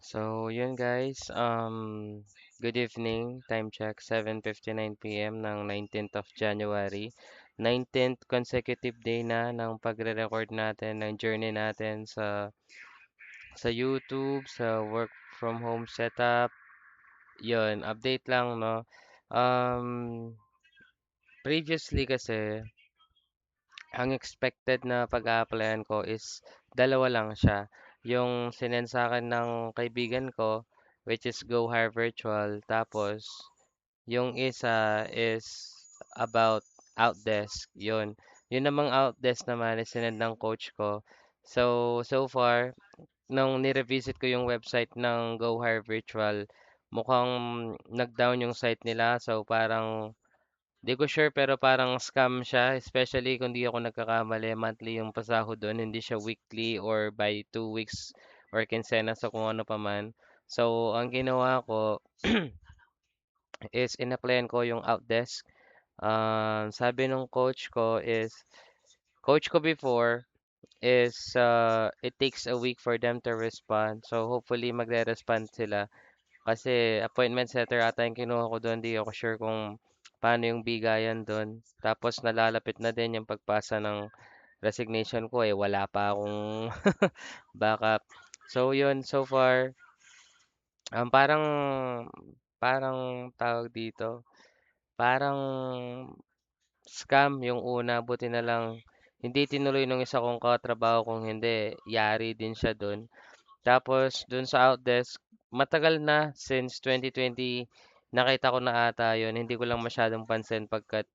So, yun guys, good evening. Time check, 7:59 p.m. ng 19th of January. 19th consecutive day na ng pagre-record natin ng journey natin sa YouTube, sa work from home setup. Yun, update lang, no? Previously kasi, ang expected na pag-a-applyan ko is dalawa lang siya. Yung sinend sa akin ng kaibigan ko, which is Go Hire Virtual. Tapos, yung isa is about Outdesk. Yun. Yun namang Outdesk naman is sinend ng coach ko. So far, nung ni-revisit ko yung website ng Go Hire Virtual, mukhang nag-down yung site nila. So parang di ko sure pero parang scam siya, especially kung di ako nagkakamali, monthly yung pasahod doon, hindi siya weekly or by 2 weeks or kinsena sa kung ano pa man. So, ang ginawa ko is in-applyan ko yung Outdesk. Sabi nung coach ko before is it takes a week for them to respond. So, hopefully magre-respond sila. Kasi appointment setter ata yung kinuha ko doon. Di ako sure kung paano yung bigayan doon. Tapos nalalapit na din yung pagpasa ng resignation ko eh. Wala pa akong backup. So yun, so far, parang, parang tawag dito, parang scam yung una. Buti na lang, hindi tinuloy nung isa kong katrabaho kung hindi, yari din siya doon. Tapos dun sa Outdesk, matagal na since 2020 nakita ko na ata yun. Hindi ko lang masyadong pansin pagkat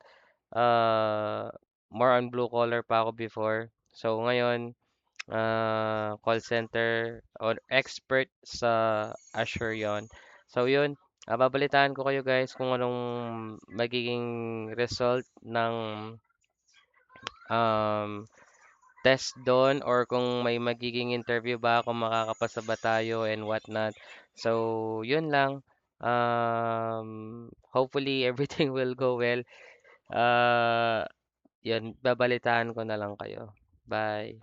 more on blue collar pa ako before. So ngayon, call center or expert sa Azure yon. So yun, babalitaan ko kayo guys kung anong magiging result ng um, test doon or kung may magiging interview ba, kung makakapasa ba tayo and whatnot. So, yun lang. Hopefully everything will go well. Uh, Yun, babalitaan ko na lang kayo. Bye.